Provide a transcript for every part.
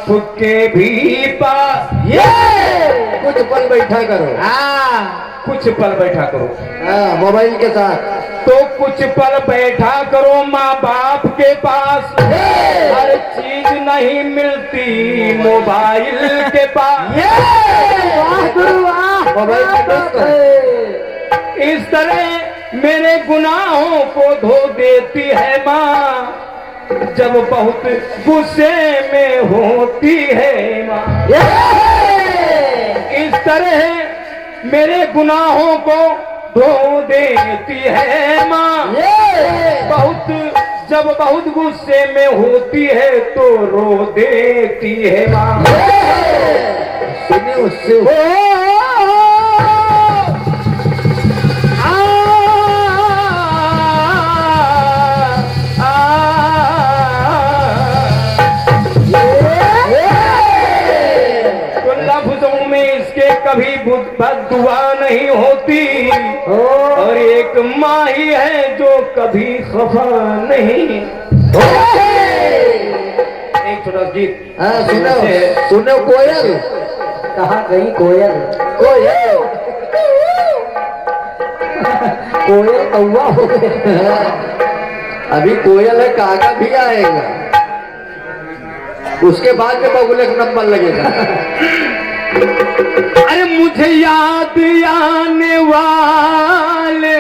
के भी पास ये कुछ पल बैठा करो। कुछ पल बैठा करो। मोबाइल के साथ। तो कुछ पल बैठा करो माँ बाप के पास। हर चीज नहीं मिलती मोबाइल के पास। मोबाइल के दोस्त इस तरह मेरे गुनाहों को धो देती है माँ, जब बहुत गुस्से में होती है माँ। इस तरह मेरे गुनाहों को धो देती है माँ, जब बहुत गुस्से में होती है तो रो देती है माँ। सुनिए उससे कभी बद्दुआ नहीं होती, और एक माँ ही है जो कभी खफा नहीं। एक छोटा गीत सुनो कोयल। कहाँ गई कोयल? कोयल कोयल कौवा हो गया। अभी कोयल है, कागा भी आएगा, उसके बाद में बबुल एक नंबर लगेगा। अरे मुझे याद आने वाले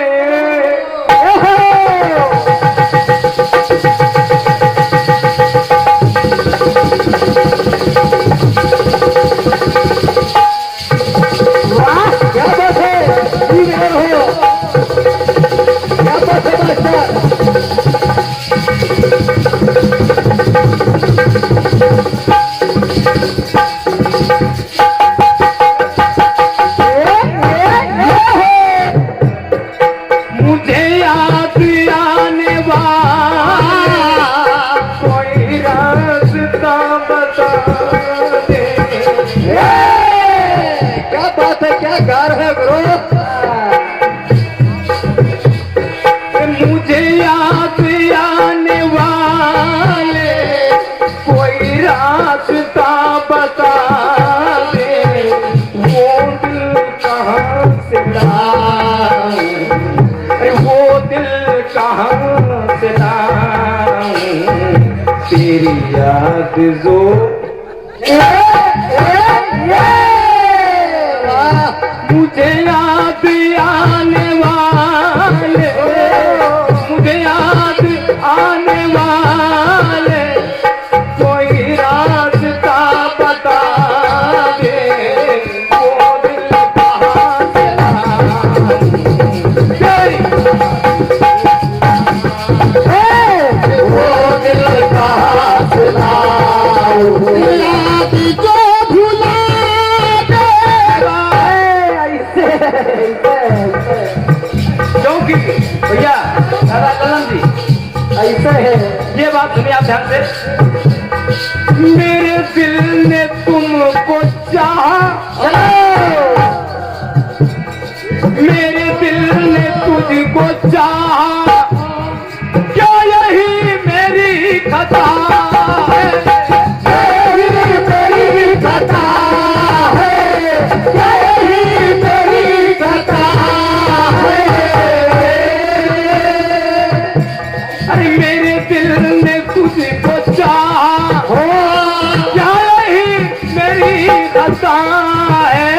वाह क्या बात है, हो क्या बात है मास्टर। क्या गा रहे ब्रो? मुझे याद आने वाले कोई रास्ता बता दे, वो दिल कहाँ से लाऊं, वो दिल कहाँ से लाऊं, तेरी याद जो मुझे याद आने वाले, मुझे याद आने वाले कोई रास्ता बता दे, वो दिल कहाँ से लाऊं, वो दिल कहाँ से लाऊं, याद जो भुला क्योंकि भैया दादा कलम जी ऐसे है। ये बात सुनिए आप ध्यान से। मेरे दिल ने तुमको चाहा, मेरे दिल ने तुझको चाहा, क्या यही मेरी खता है, मेरी खता है, क्या यही मेरी खता है। अरे मेरे दिल ने तुझको चाहा, क्या यही मेरी खता है।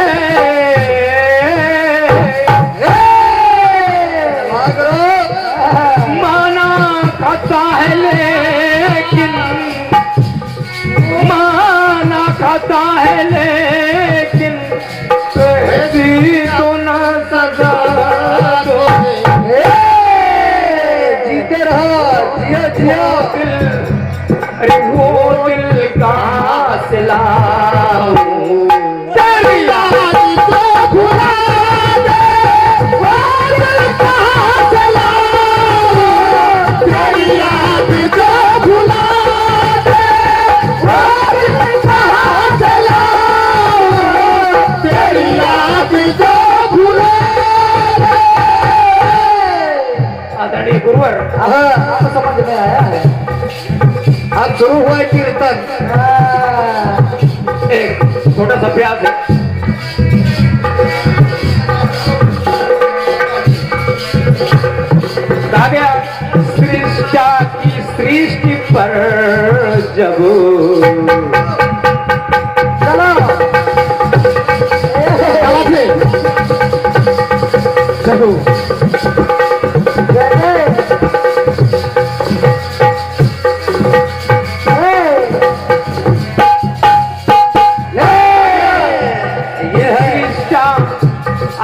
माना खाता है लेकिन, माना खाता है लेकिन, ऐसी तो न सजा दो। जीते रहो, जियो जियो। अरे वो दिल कहाँ से लाऊं, तेरी याद को भुला दे, वो दिल कहाँ से लाऊं, तेरी याद को भुला दे, वो दिल कहाँ से लाऊं, तेरी याद को भुला दे। आदरणीय गुरुवर, आपको समझ में आया है? अब शुरू हुआ है कीर्तन। एक छोटा सा प्रयास है। कहा गया सृष्टा की सृष्टि पर जब चलो चलो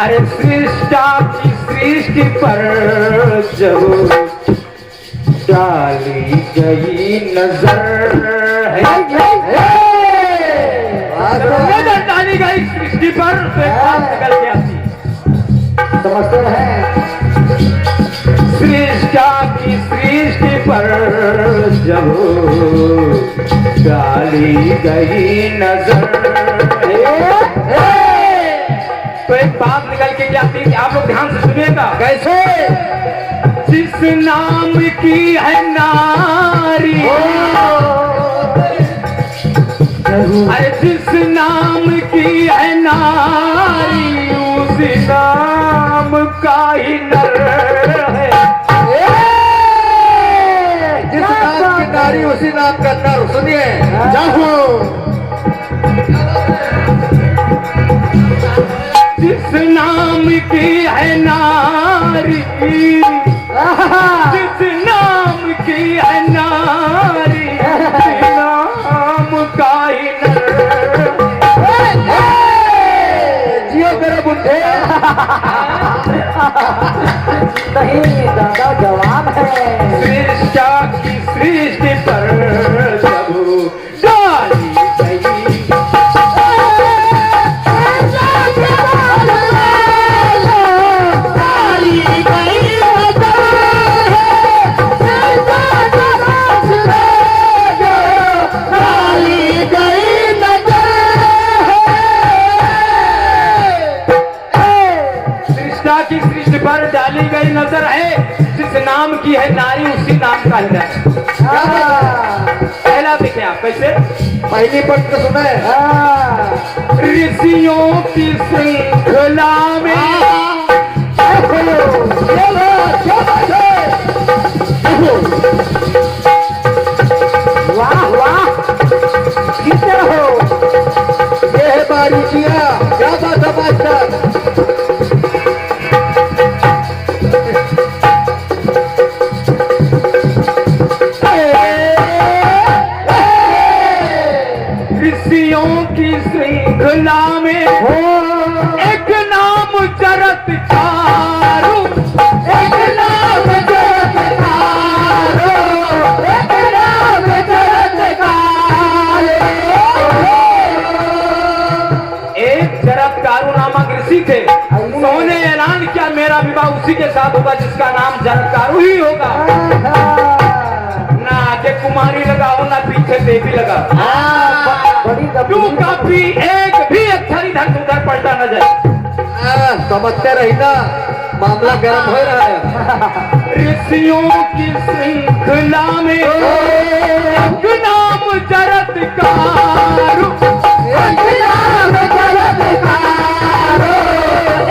अरे सृष्टा की सृष्टि पर जब डाली गई नजर है, नजर डाली गई सृष्टि पर तो एक बात निकल के आती समझते हैं। सृष्टा की सृष्टि पर जब डाली गई नजर तो एक बात निकल के क्या आती थी, आप लोग ध्यान से सुनिएगा। कैसे? जिस नाम की है नारी, अरे जिस नाम की है नारी उसी नाम का ही नर है। जिस नाम की नारी उसी नाम का नर। सुनिए जाओ। जिस नाम की है नारी, जिस नाम की है नारी उसी नाम का ही नर। जियो मेरे बुढ़े। नहीं दादा जवाब है। सृष्टा की सृष्टि पर जब डाली गई की सृष्टि पर डाली गई नजर है, जिस नाम की है नारी उसी नाम का है। पहला देखें आप कैसे, पहली पट तो सुना है। ऋषियों की श्रृंखला में वाह वाह कितना हो ये है बारीकिया। क्या बात है मास्टर। ऋषियों की श्रृंखला में एक नाम चरत्कारो, एक नाम चरत्कारो, एक नाम चरत्कारो। एक चरत्कारो नामक ऋषि थे, उन्होंने ऐलान किया मेरा विवाह उसी के साथ होगा जिसका नाम चरत्कारो ही होगा। ना आगे कुमारी लगाओ ना पीछे देवी लगाओ, क्यों कभी एक भी अक्षर इधर उधर पलटा न जाए। समझते रही ना, मामला गर्म हो रहा है। ऋषियों की श्रृंखला में एक नाम चरत्कारो, एक नाम चरत्कारो,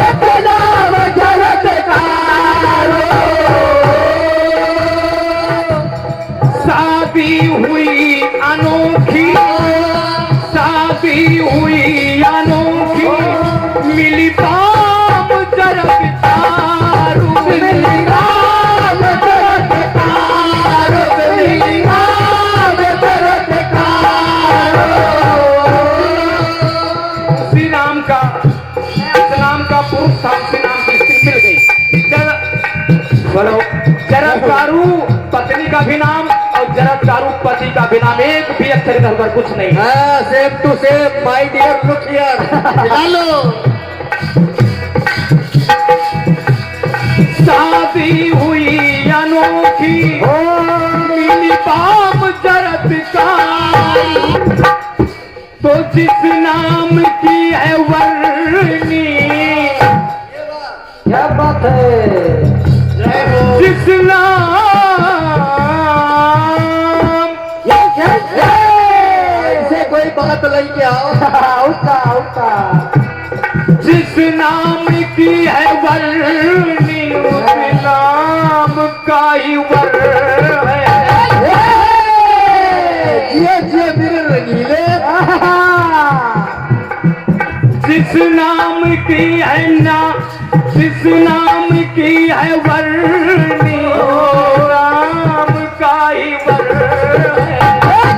एक नाम चरत्कारो। शादी हुई अनोखी, शादी हुई अनोखी, मिली पाम चरत्कारो, मिली पाम चरत्कारो, मिली पाम चरत्कारो। उसी नाम का, इस नाम का पुरुष था, उसी नाम की स्त्री मिल गई। बोलो चरत्कारो पत्नी का भी नाम और चरत्कारो पति का भी नाम, एक भी अक्षर इधर उधर कुछ नहीं। हाँ same to same my dear look here. Hello शादी हुई अनोखी, मिली पाम चरत्कारो, तो जिस नाम की है वर्णी, क्या बात है। जिस नाम ऐसे कोई बात नहीं क्या उका जिस नाम की है वर्णी उस नाम का ही वर है। ये मेरे रंगीले जिस नाम की है ना, जिस नाम की है वर्णी वो राम का ही वर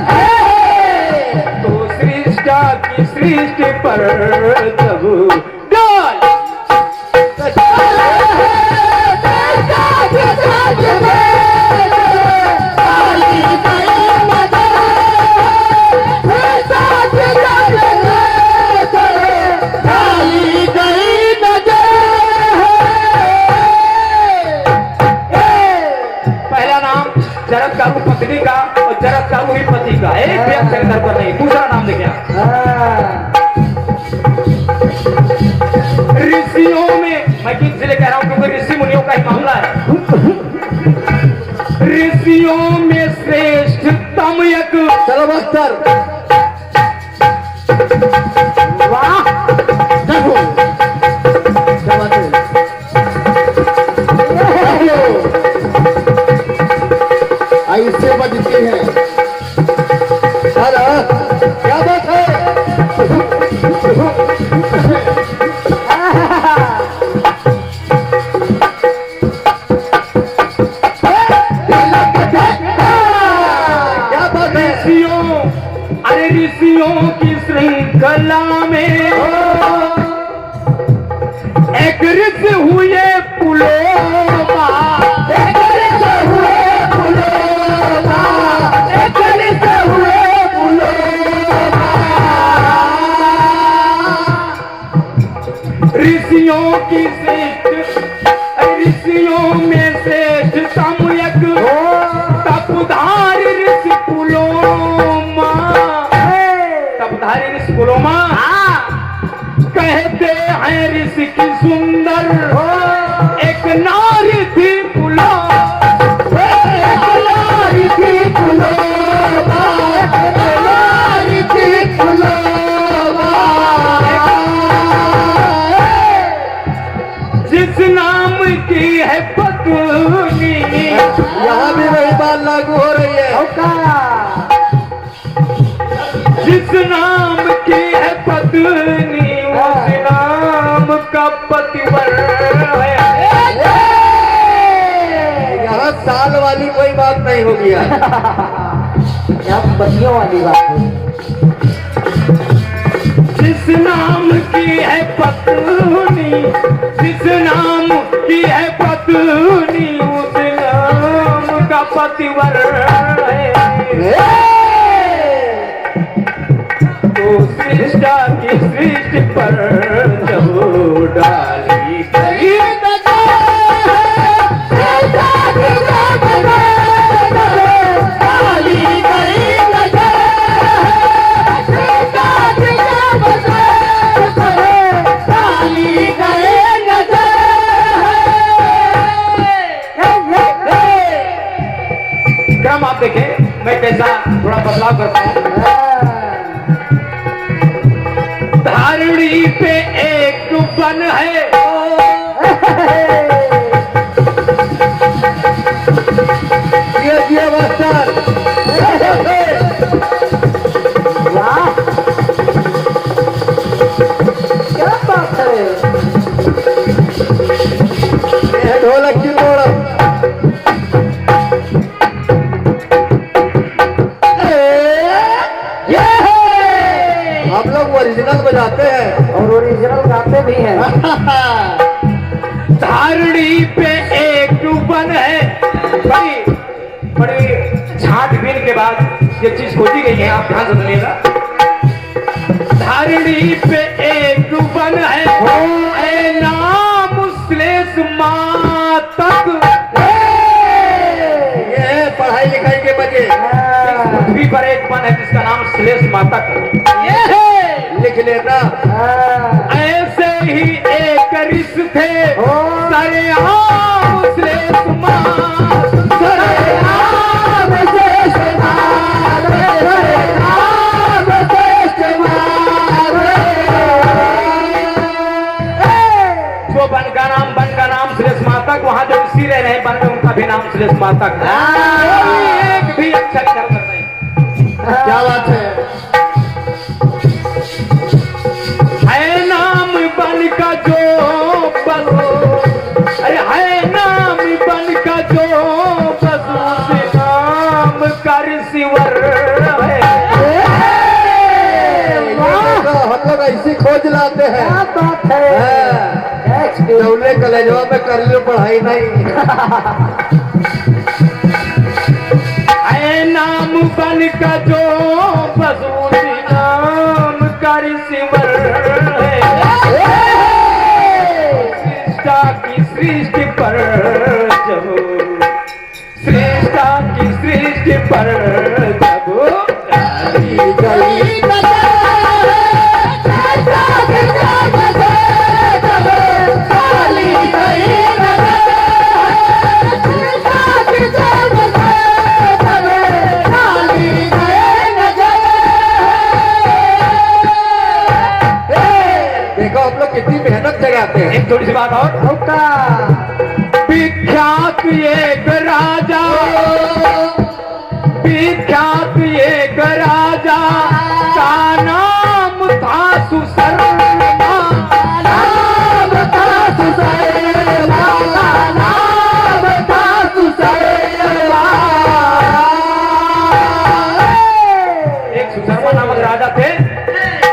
है। तो सृष्टा की सृष्टि पर जब डाल पहला नाम जरत कारू पत्नी का और जरत कारू ही पति का, एक भी अक्षर इधर पर नहीं। दूसरा नाम देखिए ऋषियों में, मैं किस लिए कह रहा हूं क्योंकि ऋषि मुनियों का ही मामला है। ऋषियों में श्रेष्ठतम एक, चलो मास्टर वाह देखो ऐसे बजते हैं। अरे क्या बात है। क्या बात है। ऋषियों, अरे ऋषियों की श्रृंखला में एक ऋषि हुए पुलोमा, एक ऋषि हुए पुलोमा, एक ऋषि हुए पुलोमा। ऋषियों की श्रेष्ठ, ऋषियों में श्रेष्ठतम एक तपधारी ऋषि पुलोमा, तपधारी ऋषि पुलोमा कहते हैं ऋषि की सुंदर एक नारी थी पुलोमा, एक नारी थी पुलोमा, एक नारी थी पुलोमा। जिस नाम की है पत्नी, यहाँ भी वही बात लागू हो रही है। जिस नाम की है पत्नी उस नाम का पतिवर है। यहाँ साल वाली कोई बात नहीं होगी यार। यहाँ बतियों वाली बात है। जिस नाम की है पत्नी, जिस नाम की है पत्नी उस नाम का पतिवर है। तो सृष्टा की सृष्टि पर जब डाली गई क्रम आप देखें मैं कैसा थोड़ा बदलाव करता हूँ। धारणी पे एक वन है, ये मास्टर वाह क्या बात है। ये ढोलक की तोड़ हम लोग ओरिजिनल बजाते हैं और ओरिजिनल गाते भी हैं। धारणी पे एक वन है। बड़ी बड़ी छांटबीन के बाद ये चीज खोजी गई है, आप ध्यान से सुनिएगा। धारणी पे एक वन है, ऐ नाम श्लेष मातक। ये पढ़ाई लिखाई के बजे पृथ्वी पर एक वन है जिसका नाम श्लेष मातक है। ये है, लिख लेना। ऐसे ही एक ऋषि थे सरेआम श्लेष मातक, सरेआम श्लेष मातक, सरेआम श्लेष मातक। देश माता का एक भी अक्षर इधर नहीं। क्या बात है? है नाम बन का जो बस, अरे है नाम बन का जो बस उस नाम का रिसीवर है। हम लोग ऐसी खोज लाते हैं। क्या बात है? दौले कलेजवा में कर लो पढ़ाई नहीं। है नाम बन का जो बस उसी नाम का रिसीवर है। सृष्टा की सृष्टि पर जब सृष्टा की सृष्टि पर जब डाली गई देखो हम लोग कितनी मेहनत लगाते हैं। एक थोड़ी सी बात और, विख्यात एक राजा, विख्यात एक राजा का नाम था सुशर्मा, नाम था सुशर्मा, नाम था सुशर्मा। एक सुशर्मा नामक राजा थे,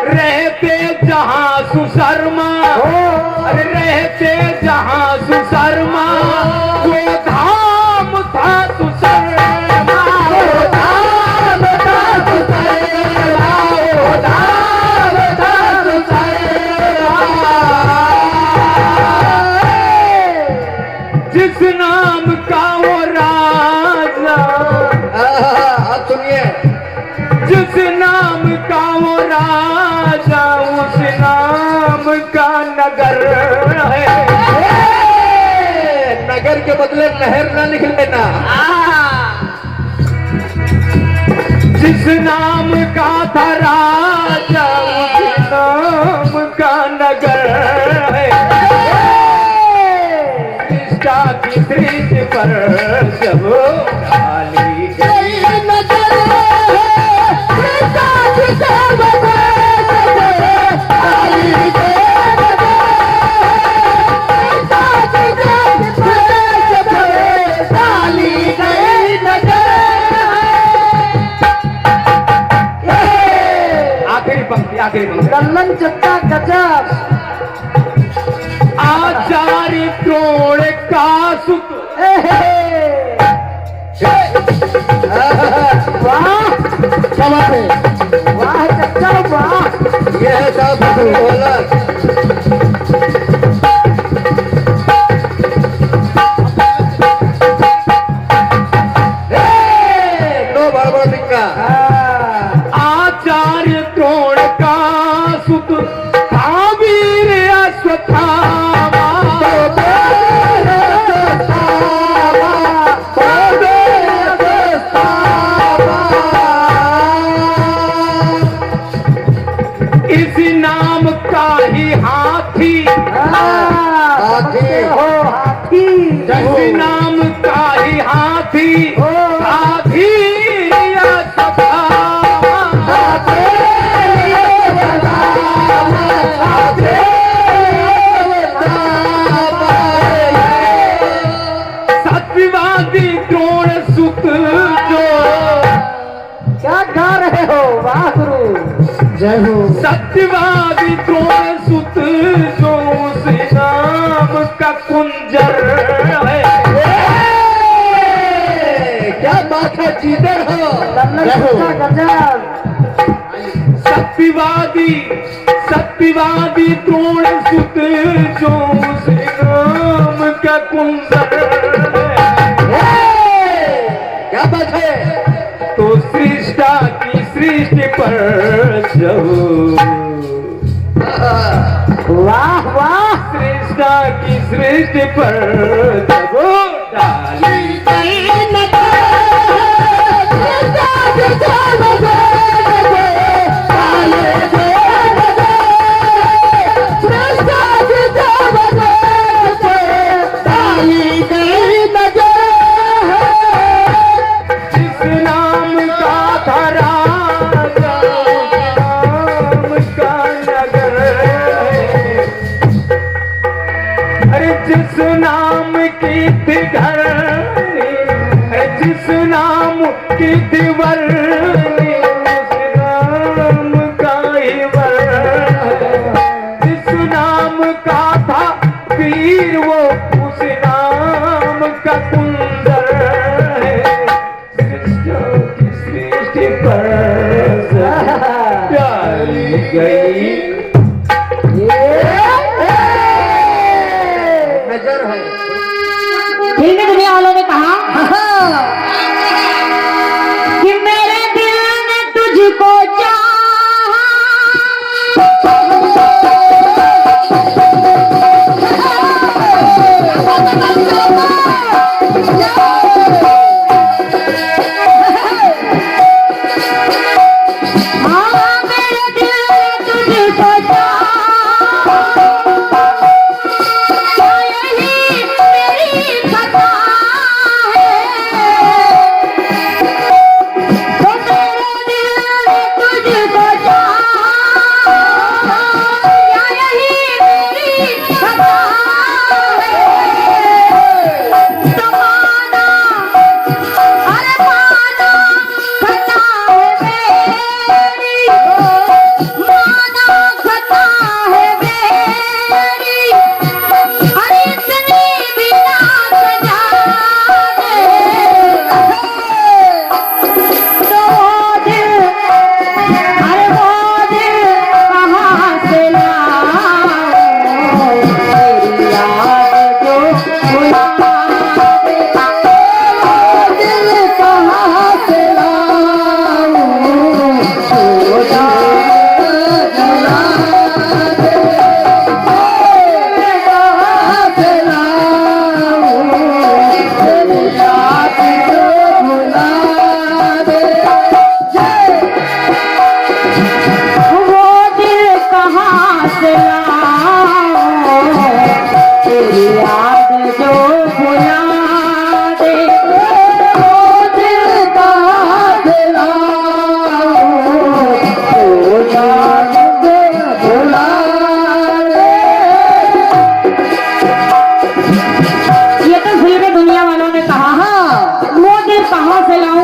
रहते जहां सुशर्मा, अरे रहते जहां सुशर्मा, वो धाम था सुशर्मा, वो धाम था सुशर्मा, वो धाम था सुशर्मा। जिस नाम का वो राजा, अब सुनिए, जिस नाम का वो राजा, उस नाम का नगर है। नगर के बदले नहर ना लिख लेना। जिस नाम का था राजा, उस नाम का नगर है। सृष्टा की सृष्टि पर जब डाली गई नजर, सृष्टा की सृष्टि पर डाली गई आखिरी पंक्ति, कल्लन चट्टा गजब। आचार्य द्रोण का सुत, वाह क्या बात है? वाह चच्चा वाह। ये है साहब बोला। नो बड़बड़ दिक्का। आचार्य द्रोण का सुत था वीर अश्वत्थामा, इसी नाम का ही हाथी, हाथी हो हाथी। इसी नाम का ही हाथी था वीर अश्वत्थामा। सत्यवादी द्रोण सुत जो, क्या गा रहे हो? वाह गुरु जय हो। सत्यवादी द्रोण सुत जो उस नाम का कुंजर है। क्या बात है? चीटर हो। कल्लन चट्टा गजब। सत्यवादी सत्यवादी द्रोण सुत जो उस नाम का कुंजर है। क्या बात है? तो सृष्टा की सृष्टि पर जब, वाह वाह। सृष्टा की सृष्टि पर जब डाली गई वीर वो उस राम का कुंदर है, सृष्टि की सृष्टि पर प्यारी गई। नजर है। फिल्मी दुनिया वालों ने कहा कि मेरे दिल ने तुझको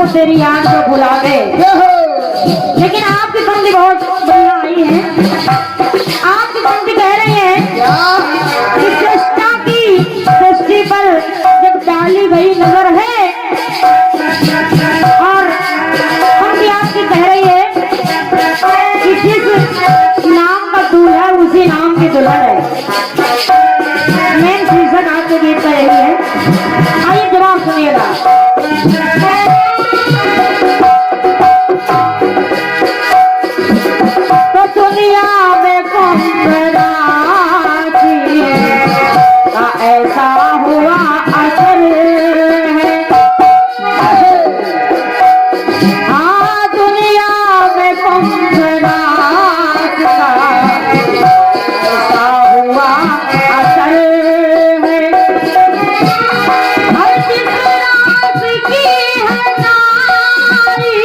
तेरी याद को भुला दे। लेकिन आपकी पंक्ति बहुत बढ़िया आई है। आपकी पंक्ति कह रही है कि सृष्टा की सृष्टि पर जब डाली गई नजर है, और पंक्ति आपकी कह रही है कि जिस नाम का दूल्हा उसी नाम की दुल्हन है। मेन शीर्षक आपके गीत का यही है। आइए जवाब सुनिएगा। ऐसा हुआ असर है, हाँ दुनिया में कुंभराज का ऐसा हुआ असर है। हर जिस रात की है नारी,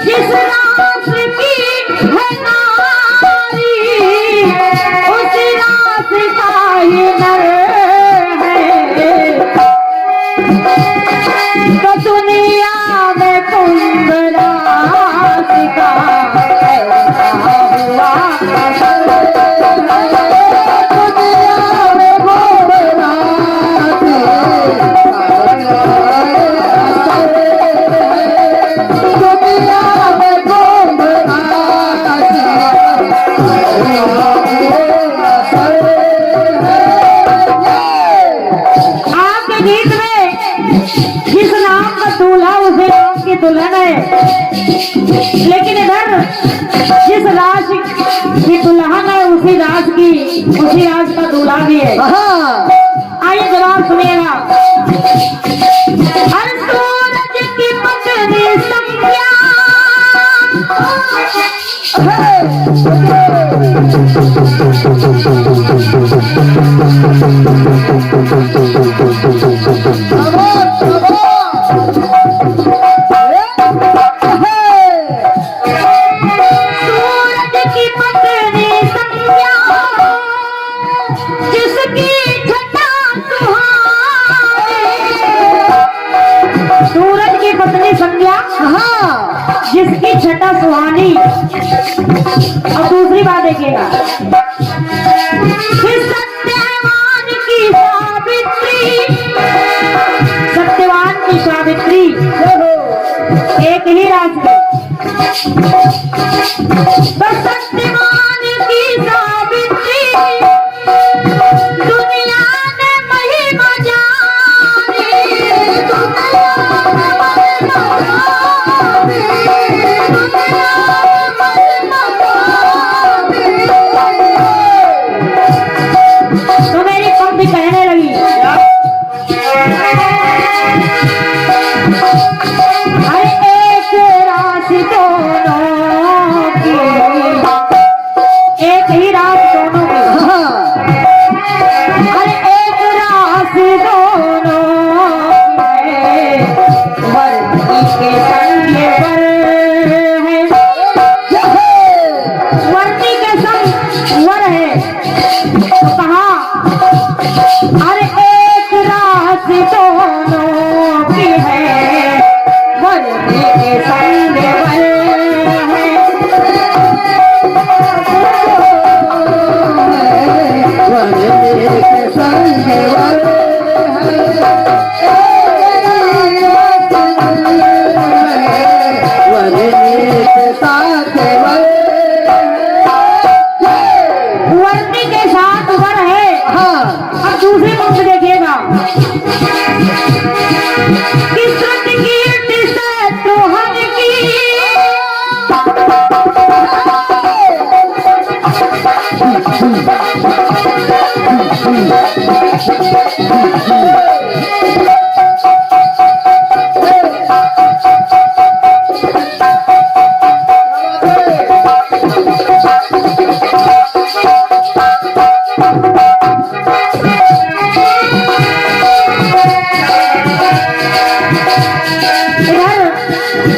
जिस रात की है नारी, उस रात का ही नर है। तो दुनिया में कुंभराज का ऐसा हुआ असर है। दुनिया में कुंभराज दुनिया में आपके गीत में जिस नाम का दूल्हा उसी नाम की दुल्हन है, लेकिन इधर जिस राज की दुल्हन है उसी राज का दूल्हा भी है। आइए जवाब सुनिएगा। हर सूरज की पत्नी संज्ञा, सूरज की पत्नी संज्ञा, जिसकी छटा सुहानी। सूरज की पत्नी संज्ञा, जिसकी छटा सुहानी। और दूसरी बात देखिएगा, कि सत्यवान की सावित्री, सत्यवान की सावित्री एक ही रास्ते, तो सत्यवान की सावित्री दुनिया ने महिमा जानी, दुनिया ने महिमा जानी, दुनिया ने महिमा जानी। तो मेरी पंक्ति कहने लगी, अरे एक राशि दोनों की, एक ही राशि दोनों की, अरे एक राशि दोनों की है, वर्दी के संग ये वर है, वर्दी के संग वर है। तो कहा, अरे एक राशि दोनों की है, वर्दी के संग वर है। वर्दी के साथ वर है। अब दूसरी पंक्ति देखिएगा, कि श्रुति कीर्ति से त्रोहन की,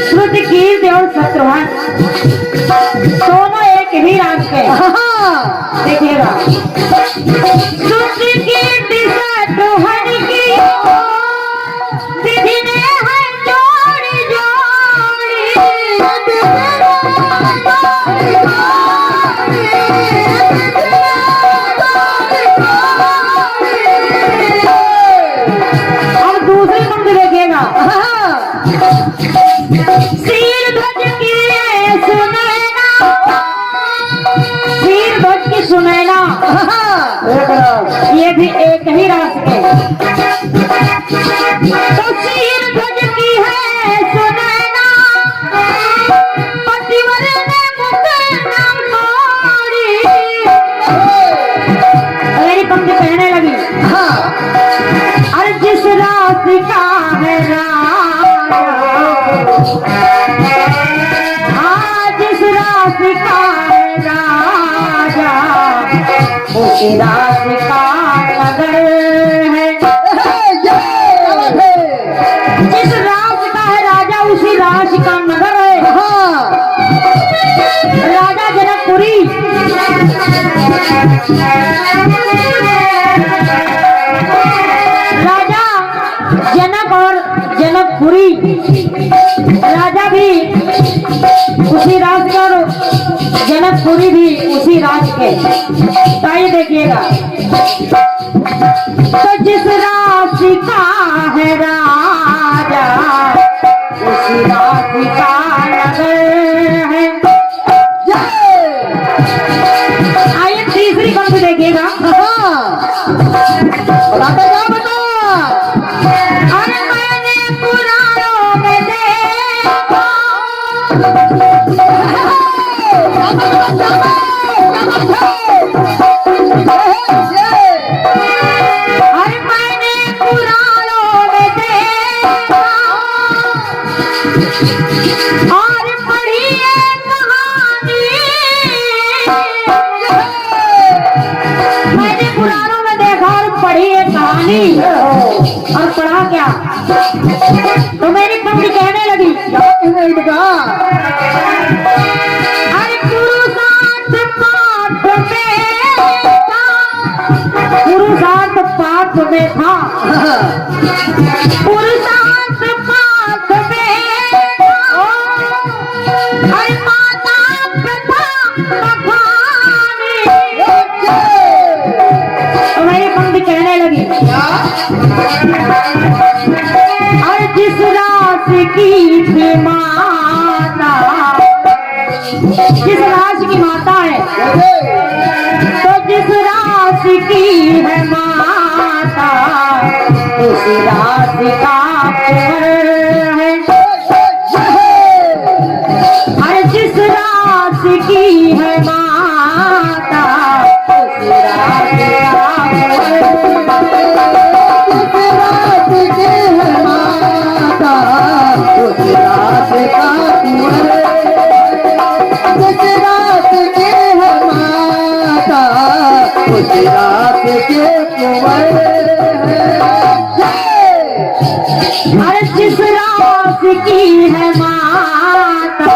श्रुति कीर्ति और शत्रुघ्न दोनों एक ही राग के। देखिएगा, श्रुति कीर्ति शत्रुघ्न की तिथि ने है जोड़ी जोड़ी, अब दूसरी पंक्ति देखिएगा, शीर ध्वज की सुनैना, शीर ध्वज की सुनैना, ये भी एक ही रास्ते। तो शीर ध्वज की है सुनैना, पतिवर ने मुख न मोड़ी। मेरी पंक्ति कहने लगी, अरे जिस राशि का है जिस राशि का है राजा, उसी राशि का नगर है। जिस राशि का है राजा, उसी राशि का नगर है। राजा जनकपुरी, राजा जनक और जनकपुरी, राजा भी उसी राज के और जनकपुरी भी उसी राज के। तो आइए देखिएगा, तो जिस राशि का है राजा, उसी राशि का नगर है। आइए तीसरी पंक्ति देखिएगा, बताते जाओ बता। अरे मैंने पुराणों में देखा, अरे मैंने पुराणों में देखा और पढ़ी है कहानी, मैंने पुराणों में देखा और पढ़ी है कहानी। और पढ़ा क्या, तो मेरी पंक्ति कहने लगी, अरे पुरुषार्थ पाठ में था, पुरुषार्थ पाठ में था, पुरुषार्थ पाठ में था, अरे माता प्रथा की थी माता, जिस राशि की माता है तो जिस राशि की है माता उस राशि का कुंवर है। अरे जिस राशि की है माता उस राशि का अरे जिस राशि की है माता